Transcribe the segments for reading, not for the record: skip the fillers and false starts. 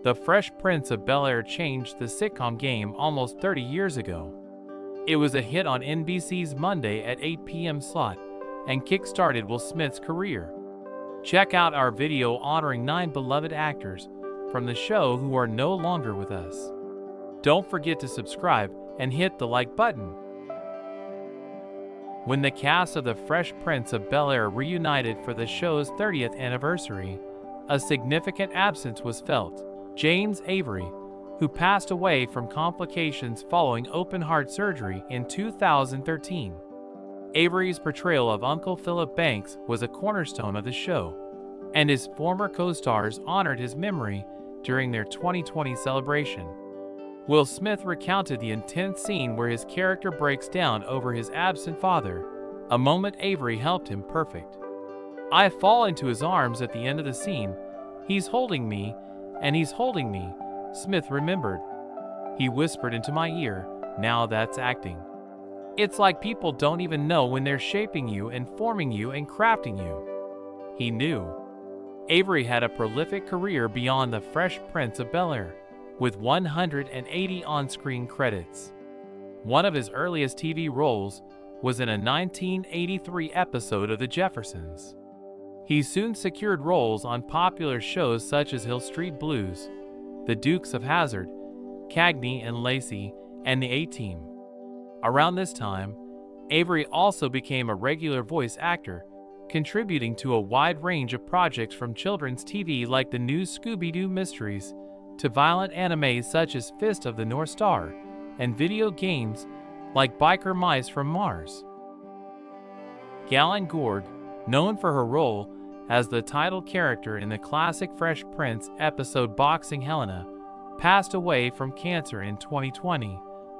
The Fresh Prince of Bel-Air changed the sitcom game almost 30 years ago. It was a hit on NBC's Monday at 8 p.m. slot and kick-started Will Smith's career. Check out our video honoring 9 beloved actors from the show who are no longer with us. Don't forget to subscribe and hit the like button. When the cast of The Fresh Prince of Bel-Air reunited for the show's 30th anniversary, a significant absence was felt. James Avery, who passed away from complications following open-heart surgery in 2013. Avery's portrayal of Uncle Philip Banks was a cornerstone of the show, and his former co-stars honored his memory during their 2020 celebration. Will Smith recounted the intense scene where his character breaks down over his absent father, a moment Avery helped him perfect. "I fall into his arms at the end of the scene. He's holding me, and he's holding me," Smith remembered. "He whispered into my ear, 'Now that's acting.' It's like people don't even know when they're shaping you and forming you and crafting you." He knew. Avery had a prolific career beyond The Fresh Prince of Bel-Air, with 180 on-screen credits. One of his earliest TV roles was in a 1983 episode of The Jeffersons. He soon secured roles on popular shows such as Hill Street Blues, The Dukes of Hazzard, Cagney and Lacey, and The A-Team. Around this time, Avery also became a regular voice actor, contributing to a wide range of projects from children's TV like the new Scooby-Doo mysteries to violent animes such as Fist of the North Star and video games like Biker Mice from Mars. Galen Gorg, known for her role as the title character in the classic Fresh Prince episode Boxing Helena, passed away from cancer in 2020,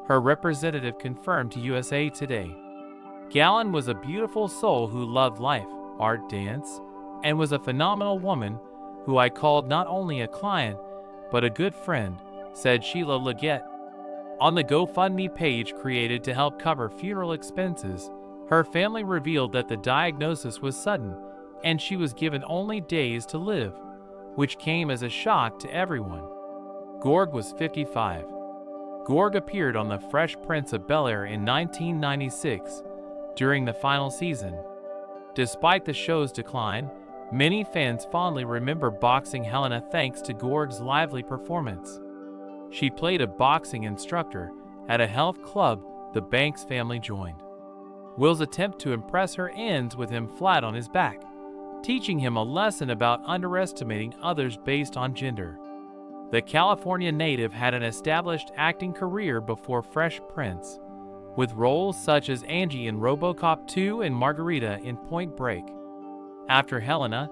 her representative confirmed to USA Today. Galen was a beautiful soul who loved life, art, dance, and was a phenomenal woman who I called not only a client, but a good friend, said Sheila Leggett. On the GoFundMe page created to help cover funeral expenses, her family revealed that the diagnosis was sudden and she was given only days to live, which came as a shock to everyone. Gorg was 55. Gorg appeared on The Fresh Prince of Bel-Air in 1996 during the final season. Despite the show's decline, many fans fondly remember Boxing Helena thanks to Gorg's lively performance. She played a boxing instructor at a health club the Banks family joined. Will's attempt to impress her ends with him flat on his back, teaching him a lesson about underestimating others based on gender. The California native had an established acting career before Fresh Prince, with roles such as Angie in RoboCop 2 and Margarita in Point Break. After Helena,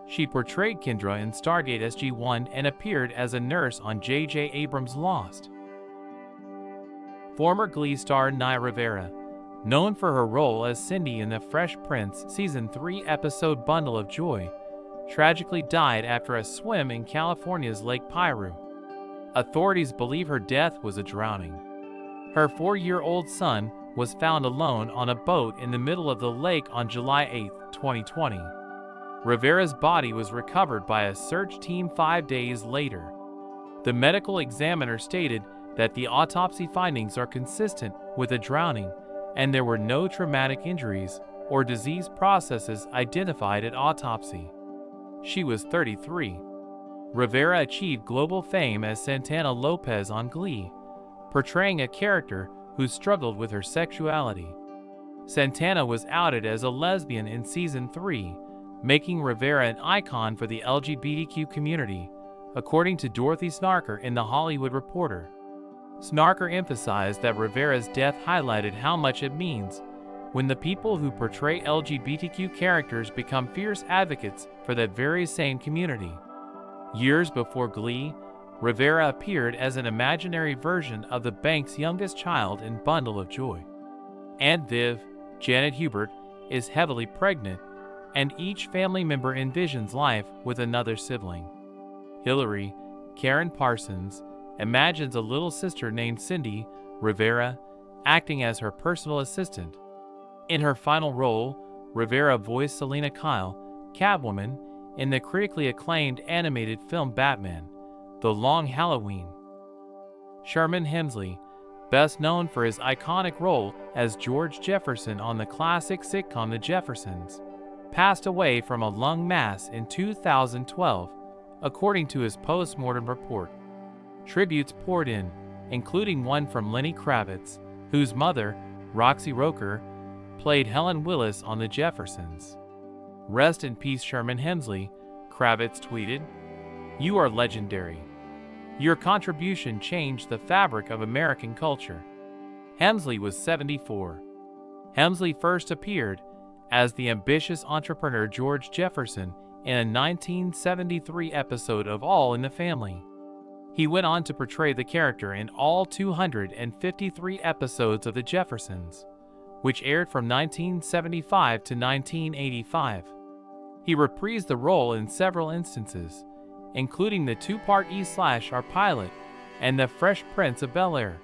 she portrayed Kendra in Stargate SG-1 and appeared as a nurse on J.J. Abrams' Lost. Former Glee star Naya Rivera, known for her role as Cindy in The Fresh Prince Season 3 episode Bundle of Joy, tragically died after a swim in California's Lake Piru. Authorities believe her death was a drowning. Her 4-year-old son was found alone on a boat in the middle of the lake on July 8, 2020. Rivera's body was recovered by a search team 5 days later. The medical examiner stated that the autopsy findings are consistent with a drowning, and there were no traumatic injuries or disease processes identified at autopsy. She was 33. Rivera achieved global fame as Santana Lopez on Glee, portraying a character who struggled with her sexuality. Santana was outed as a lesbian in Season 3, making Rivera an icon for the LGBTQ community, according to Dorothy Snarker in The Hollywood Reporter. Snarker emphasized that Rivera's death highlighted how much it means when the people who portray LGBTQ characters become fierce advocates for that very same community. Years before Glee, Rivera appeared as an imaginary version of the Banks' youngest child in Bundle of Joy. Aunt Viv, Janet Hubert, is heavily pregnant, and each family member envisions life with another sibling. Hillary, Karen Parsons, imagines a little sister named Cindy Rivera acting as her personal assistant. In her final role, Rivera voiced Selena Kyle, Catwoman, in the critically acclaimed animated film Batman, The Long Halloween. Sherman Hemsley, best known for his iconic role as George Jefferson on the classic sitcom The Jeffersons, passed away from a lung mass in 2012, according to his post-mortem report. Tributes poured in, including one from Lenny Kravitz, whose mother, Roxy Roker, played Helen Willis on The Jeffersons. "Rest in peace, Sherman Hemsley," Kravitz tweeted. "You are legendary. Your contribution changed the fabric of American culture." Hemsley was 74. Hemsley first appeared as the ambitious entrepreneur George Jefferson in a 1973 episode of All in the Family. He went on to portray the character in all 253 episodes of The Jeffersons, which aired from 1975 to 1985. He reprised the role in several instances, including the two-part E/R pilot and the Fresh Prince of Bel-Air.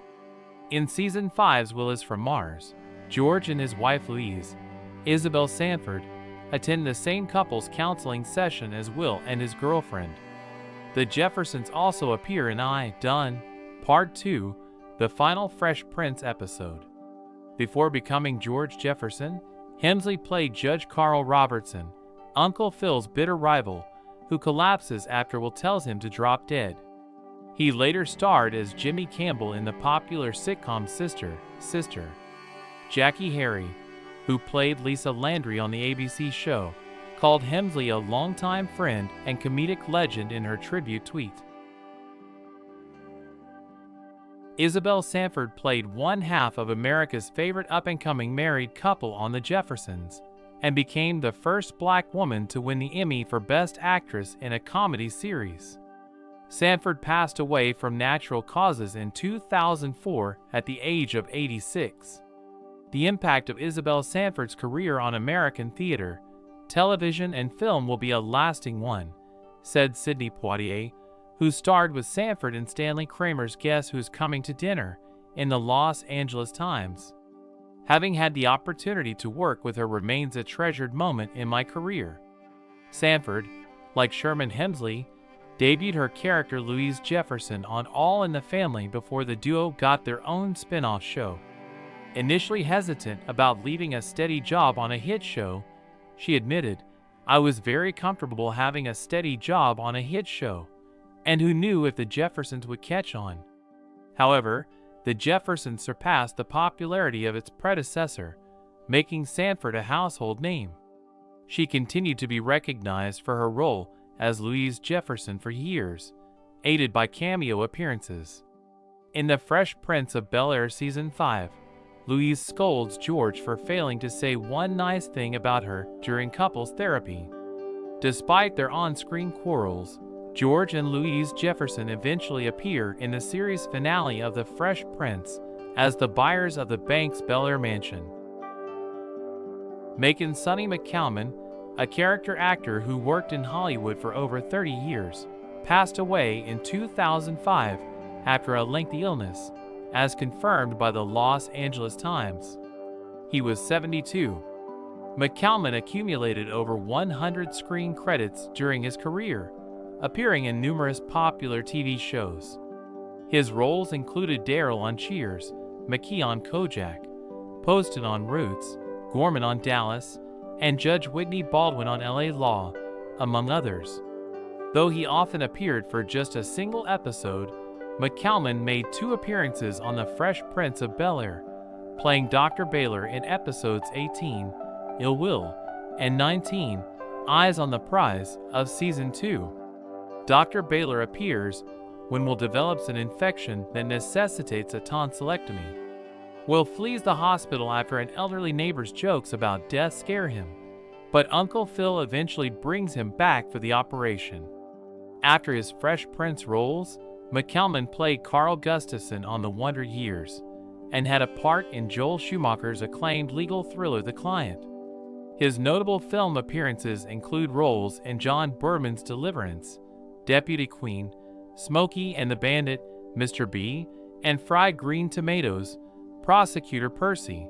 In Season 5's Will Is From Mars, George and his wife Louise, Isabel Sanford, attend the same couple's counseling session as Will and his girlfriend. The Jeffersons also appear in I Done, Part 2, the final Fresh Prince episode. Before becoming George Jefferson, Hemsley played Judge Carl Robertson, Uncle Phil's bitter rival, who collapses after Will tells him to drop dead. He later starred as Jimmy Campbell in the popular sitcom Sister. Jackie Harry, who played Lisa Landry on the ABC show, called Hemsley a longtime friend and comedic legend in her tribute tweet. Isabel Sanford played one half of America's favorite up-and-coming married couple on The Jeffersons, and became the first Black woman to win the Emmy for Best Actress in a Comedy Series. Sanford passed away from natural causes in 2004 at the age of 86. The impact of Isabel Sanford's career on American theater, television, and film will be a lasting one, said Sidney Poitier, who starred with Sanford in Stanley Kramer's Guess Who's Coming to Dinner in the Los Angeles Times. "Having had the opportunity to work with her remains a treasured moment in my career." Sanford, like Sherman Hemsley, debuted her character Louise Jefferson on All in the Family before the duo got their own spin-off show. Initially hesitant about leaving a steady job on a hit show, she admitted, "I was very comfortable having a steady job on a hit show, and who knew if the Jeffersons would catch on." However, The Jeffersons surpassed the popularity of its predecessor, making Sanford a household name. She continued to be recognized for her role as Louise Jefferson for years, aided by cameo appearances. In The Fresh Prince of Bel-Air Season 5, Louise scolds George for failing to say one nice thing about her during couples therapy. Despite their on-screen quarrels, George and Louise Jefferson eventually appear in the series finale of The Fresh Prince as the buyers of the bank's Bel-Air mansion. Macon Sonny McCalman, a character actor who worked in Hollywood for over 30 years, passed away in 2005 after a lengthy illness, as confirmed by the Los Angeles Times. He was 72. McCalman accumulated over 100 screen credits during his career, appearing in numerous popular TV shows. His roles included Daryl on Cheers, McKee on Kojak, Poston on Roots, Gorman on Dallas, and Judge Whitney Baldwin on LA Law, among others. Though he often appeared for just a single episode, McCalman made 2 appearances on The Fresh Prince of Bel-Air, playing Dr. Baylor in episodes 18, Ill Will, and 19, Eyes on the Prize, of Season 2. Dr. Baylor appears when Will develops an infection that necessitates a tonsillectomy. Will flees the hospital after an elderly neighbor's jokes about death scare him, but Uncle Phil eventually brings him back for the operation. After his Fresh Prince roles, McCalman played Carl Gustafson on The Wonder Years, and had a part in Joel Schumacher's acclaimed legal thriller The Client. His notable film appearances include roles in John Berman's Deliverance, Deputy Queen, Smokey and the Bandit, Mr. B, and Fried Green Tomatoes, Prosecutor Percy.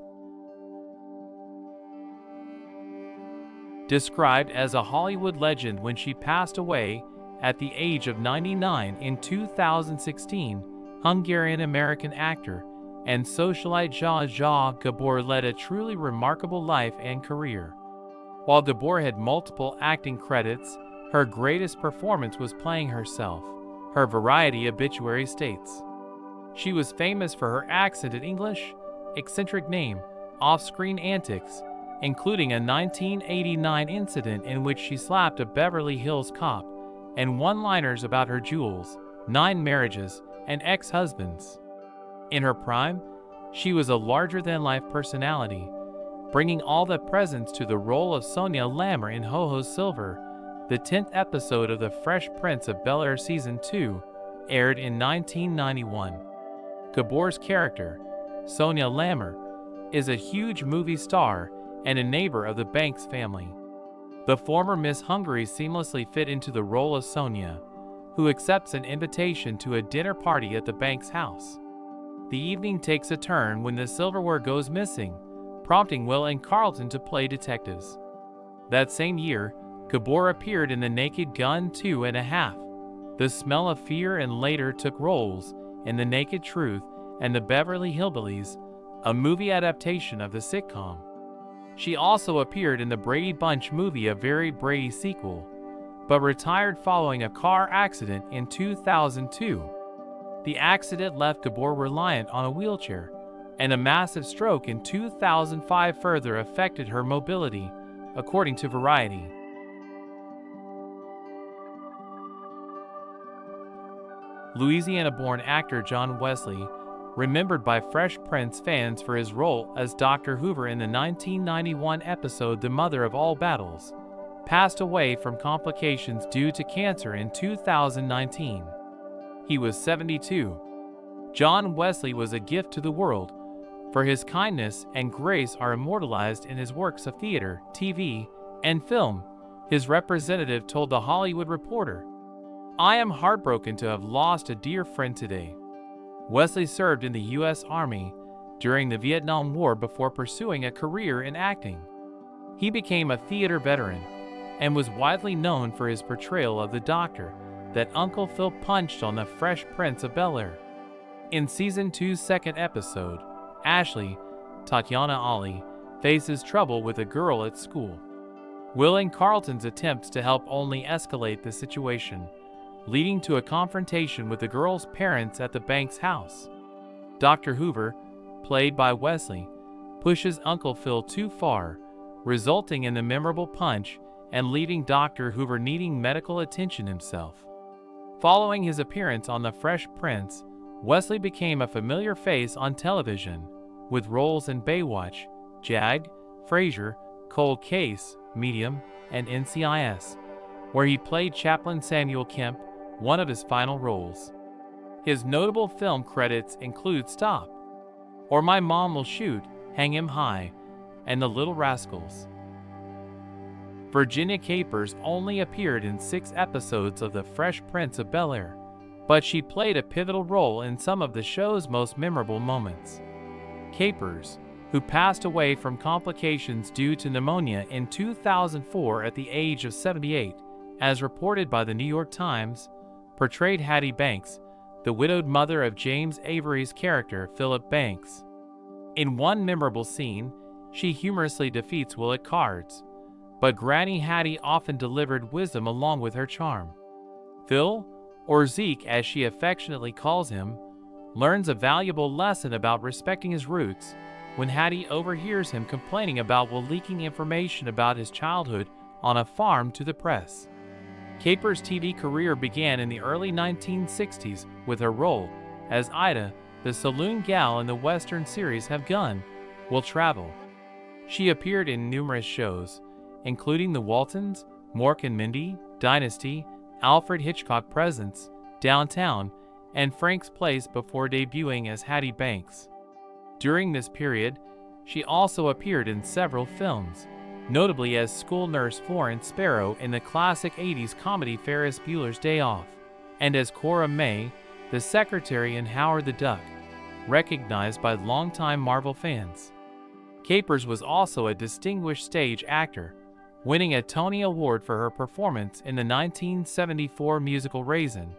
Described as a Hollywood legend when she passed away, at the age of 99 in 2016. Hungarian-American actor and socialite Zsa Gabor led a truly remarkable life and career. While Gabor had multiple acting credits, her greatest performance was playing herself. Her Variety obituary states, "She was famous for her accented English, eccentric name, off-screen antics, including a 1989 incident in which she slapped a Beverly Hills cop, and one-liners about her jewels, 9 marriages, and ex-husbands." In her prime, she was a larger-than-life personality, bringing all the presence to the role of Sonia Lammer in Ho-Ho Silver. The 10th episode of The Fresh Prince of Bel-Air Season 2 aired in 1991. Gabor's character, Sonia Lammer, is a huge movie star and a neighbor of the Banks family. The former Miss Hungary seamlessly fit into the role of Sonia, who accepts an invitation to a dinner party at the Banks' house. The evening takes a turn when the silverware goes missing, prompting Will and Carlton to play detectives. That same year, Gabor appeared in The Naked Gun 2.5, The Smell of Fear, and later took roles in The Naked Truth and The Beverly Hillbillies, a movie adaptation of the sitcom. She also appeared in the Brady Bunch movie, a very Brady sequel, but retired following a car accident in 2002. The accident left Gabor reliant on a wheelchair, and a massive stroke in 2005 further affected her mobility, according to Variety. Louisiana-born actor John Wesley, remembered by Fresh Prince fans for his role as Dr. Hoover in the 1991 episode The Mother of All Battles, passed away from complications due to cancer in 2019. He was 72. John Wesley was a gift to the world, for his kindness and grace are immortalized in his works of theater, TV, and film. His representative told The Hollywood Reporter, "I am heartbroken to have lost a dear friend today." Wesley served in the U.S. Army during the Vietnam War before pursuing a career in acting. He became a theater veteran and was widely known for his portrayal of the doctor that Uncle Phil punched on The Fresh Prince of Bel-Air. In Season 2's second episode, Ashley, Tatiana Ali, faces trouble with a girl at school. Will and Carlton's attempts to help only escalate the situation, leading to a confrontation with the girl's parents at the Banks' house. Dr. Hoover, played by Wesley, pushes Uncle Phil too far, resulting in the memorable punch and leaving Dr. Hoover needing medical attention himself. Following his appearance on The Fresh Prince, Wesley became a familiar face on television, with roles in Baywatch, Jag, Frasier, Cold Case, Medium, and NCIS, where he played Chaplain Samuel Kemp, one of his final roles. His notable film credits include Stop, or My Mom Will Shoot, Hang 'Em High, and The Little Rascals. Virginia Capers only appeared in 6 episodes of The Fresh Prince of Bel-Air, but she played a pivotal role in some of the show's most memorable moments. Capers, who passed away from complications due to pneumonia in 2004 at the age of 78, as reported by the New York Times, portrayed Hattie Banks, the widowed mother of James Avery's character Philip Banks. In one memorable scene, she humorously defeats Will at cards, but Granny Hattie often delivered wisdom along with her charm. Phil, or Zeke as she affectionately calls him, learns a valuable lesson about respecting his roots when Hattie overhears him complaining about Will leaking information about his childhood on a farm to the press. Capers' TV career began in the early 1960s with her role as Ida, the saloon gal in the Western series Have Gun, Will Travel. She appeared in numerous shows, including The Waltons, Mork and Mindy, Dynasty, Alfred Hitchcock Presents, Downtown, and Frank's Place before debuting as Hattie Banks. During this period, she also appeared in several films, notably as school nurse Florence Sparrow in the classic 80s comedy Ferris Bueller's Day Off, and as Cora May, the secretary in Howard the Duck, recognized by longtime Marvel fans. Capers was also a distinguished stage actor, winning a Tony Award for her performance in the 1974 musical Raisin.